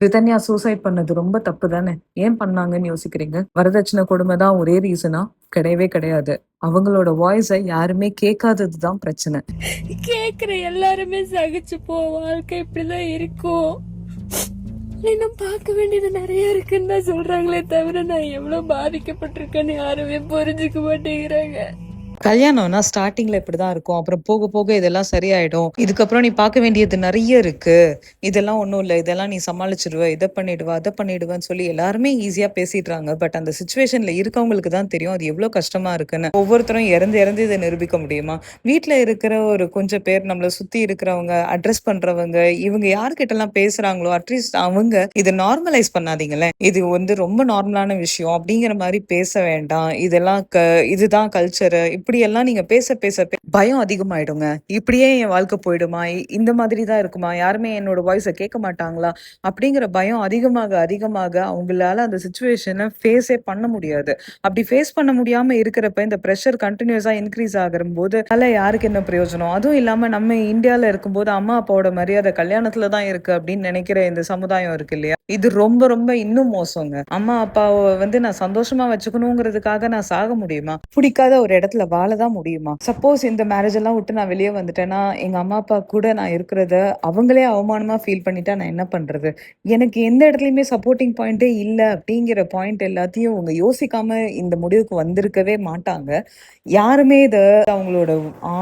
Rithanya suicide பண்ணது ரொம்ப தப்பு தானே? ஏன் பண்ணாங்கன்னு யோசிக்கிறீங்க? வரதட்சணை கொடுமை தான் ஒரே ரீசனா? கிடையவே கிடையாது. அவங்களோட வாய்ஸ யாருமே கேட்காதது தான் பிரச்சனை. கேக்குற எல்லாருமே சகிச்சு போ, வாழ்க்கை இப்படிதான் இருக்கும், இன்னும் பார்க்க வேண்டியது நிறைய இருக்குன்னு தான் சொல்றாங்களே தவிர நான் எவ்வளவு பாதிக்கப்பட்டிருக்கேன்னு யாருமே புரிஞ்சுக்க மாட்டேங்கிறாங்க. கல்யாணம்னா ஸ்டார்டிங்ல இப்படிதான் இருக்கும். அப்புறம் போக போக இதெல்லாம் சரியாயிடும். இதுக்கப்புறம் நீ பார்க்க வேண்டியது நிறைய இருக்கு. இதெல்லாம் ஒண்ணும் இல்ல. இதெல்லாம் நீ சமாளிச்சிடுவ. இதை பண்ணிடுவ, அதை பண்ணிடுவேன்னு சொல்லி எல்லாருமே ஈஸியா பேசிடுறாங்க. பட் அந்த சுச்சுவேஷன்ல இருக்கவங்களுக்கு தான் தெரியும் அது எவ்வளவு கஷ்டமா இருக்குன்னு. ஒவ்வொருத்தரும் இறந்து இறந்து இதை நிரூபிக்க முடியுமா? வீட்டுல இருக்கிற ஒரு கொஞ்சம் பேர், நம்மள சுத்தி இருக்கிறவங்க, அட்ரஸ் பண்றவங்க, இவங்க யார்கிட்ட எல்லாம் பேசுறாங்களோ அட்லீஸ்ட் அவங்க இதை நார்மலைஸ் பண்ணாதீங்களேன். இது வந்து ரொம்ப நார்மலான விஷயம் அப்படிங்கிற மாதிரி பேச வேண்டாம். இதெல்லாம் இதுதான் கல்ச்சர். இப்படி எல்லாம் நீங்க பேச பேச பயம் அதிகமாயிடுங்க. இப்படியே என் வாழ்க்கை போயிடுமா, இந்த மாதிரி தான் இருக்குமா, யாருமே என்னோட வாய்ஸை கேட்க மாட்டாங்களா அப்படிங்கிற பயம் அதிகமாக அதிகமாக அவங்களால அந்த சுச்சுவேஷனை ஃபேஸே பண்ண முடியாது. அப்படி ஃபேஸ் பண்ண முடியாம இருக்கிறப்ப இந்த ப்ரெஷர் கண்டினியூஸா இன்க்ரீஸ் ஆகிற போது அதனால யாருக்கு என்ன பிரயோஜனம்? அதுவும் இல்லாம நம்ம இந்தியால இருக்கும்போது அம்மா அப்பாவோட மரியாதை கல்யாணத்துல தான் இருக்கு அப்படின்னு நினைக்கிற இந்த சமுதாயம் இருக்கு இல்லையா, இது ரொம்ப ரொம்ப இன்னும் மோசங்க. அம்மா அப்பாவை வந்து நான் சந்தோஷமா வச்சுக்கணுங்கிறதுக்காக நான் சாக முடியுமா? பிடிக்காத ஒரு இடத்துல வாழதான் முடியுமா? சப்போஸ் இந்த மேரேஜ் எல்லாம் விட்டு நான் வெளியே வந்துட்டேன்னா எங்க அம்மா அப்பா கூட நான் இருக்கிறத அவங்களே அவமானமா ஃபீல் பண்ணிட்டா நான் என்ன பண்றது? எனக்கு எந்த இடத்துலயுமே சப்போர்ட்டிங் பாயிண்டே இல்லை அப்படிங்கிற பாயிண்ட் எல்லாத்தையும் அவங்க யோசிக்காம இந்த முடிவுக்கு வந்திருக்கவே மாட்டாங்க. யாருமே இத அவங்களோட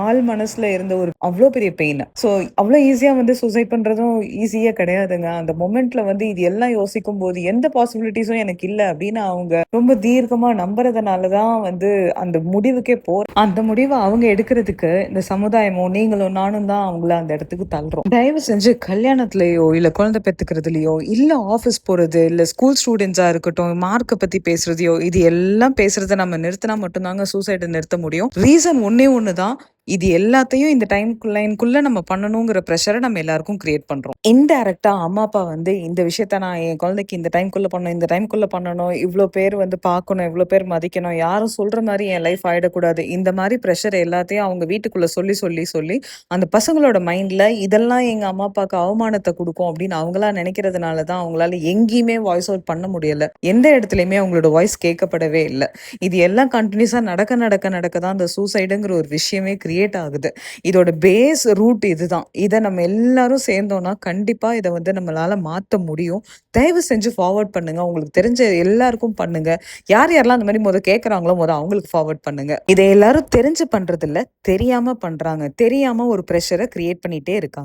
ஆள் மனசுல இருந்த ஒரு அவ்வளோ பெரிய பெயின். ஸோ அவ்வளோ ஈஸியா வந்து சூசைட் பண்றதும் ஈஸியா கிடையாதுங்க. அந்த மொமெண்ட்ல வந்து இது எல்லாம் யோசிக்கும் போது எந்த பாசிபிலிட்டிஸும் எனக்கு இல்லை அப்படின்னு அவங்க ரொம்ப தீர்க்கமா நம்புறதுனாலதான் வந்து அந்த முடிவுக்கே அந்த முடிவை அவங்க எடுக்கிறதுக்கு இந்த சமுதாயமும் நீங்களும் நானும் தான் அவங்கள அந்த இடத்துக்கு தள்ளுறோம். தயவு செஞ்சு கல்யாணத்துலயோ இல்ல குழந்தை பெத்துக்கிறதுலயோ இல்ல ஆபீஸ் போறது இல்ல ஸ்கூல் ஸ்டூடெண்ட்ஸா இருக்கட்டும் மார்க்கை பத்தி பேசுறதையோ இது எல்லாம் பேசுறதை நம்ம நிறுத்தினா மட்டும்தாங்க சூசைடை நிறுத்த முடியும். ரீசன் ஒன்னே ஒண்ணுதான், இது எல்லாத்தையும் இந்த டைம் லைனுக்குள்ள நம்ம பண்ணணுங்கிற ப்ரெஷரை நம்ம எல்லாருக்கும் கிரியேட் பண்றோம். இன்டைரக்டா அம்மா அப்பா வந்து இந்த விஷயத்த நான் என் குழந்தைக்கு இந்த டைம்குள்ள பண்ணணும், இந்த டைம்குள்ள பண்ணணும், இவ்வளோ பேர் வந்து பார்க்கணும், இவ்வளோ பேர் மதிக்கணும், யாரும் சொல்ற மாதிரி என் லைஃப் ஆயிடக்கூடாது, இந்த மாதிரி ப்ரெஷர் எல்லாத்தையும் அவங்க வீட்டுக்குள்ள சொல்லி சொல்லி சொல்லி அந்த பசங்களோட மைண்ட்ல இதெல்லாம் எங்க அம்மா அப்பாவுக்கு அவமானத்தை கொடுக்கும் அப்படின்னு அவங்களா நினைக்கிறதுனால தான் அவங்களால எங்கேயுமே வாய்ஸ் அவுட் பண்ண முடியல. எந்த இடத்துலயுமே அவங்களோட வாய்ஸ் கேட்கப்படவே இல்லை. இது எல்லாம் கண்டினியூஸா நடக்க நடக்க நடக்க தான் அந்த சூசைடுங்கிற ஒரு விஷயமே கிரியேட் ஆகுது. இதோட பேஸ் ரூட் இதுதான். இதை நம்ம எல்லாரும் சேர்ந்தோம்னா கண்டிப்பா இதை வந்து நம்மளால மாத்த முடியும். தயவு செஞ்சு ஃபார்வர்ட் பண்ணுங்க. உங்களுக்கு தெரிஞ்ச எல்லாருக்கும் பண்ணுங்க. யார் யாரெல்லாம் அந்த மாதிரி கேட்கறாங்களோ அவங்களுக்கு ஃபார்வர்ட் பண்ணுங்க. இதை எல்லாரும் தெரிஞ்சு பண்றது இல்ல, தெரியாம பண்றாங்க. தெரியாம ஒரு ப்ரெஷரை கிரியேட் பண்ணிட்டே இருக்காங்க.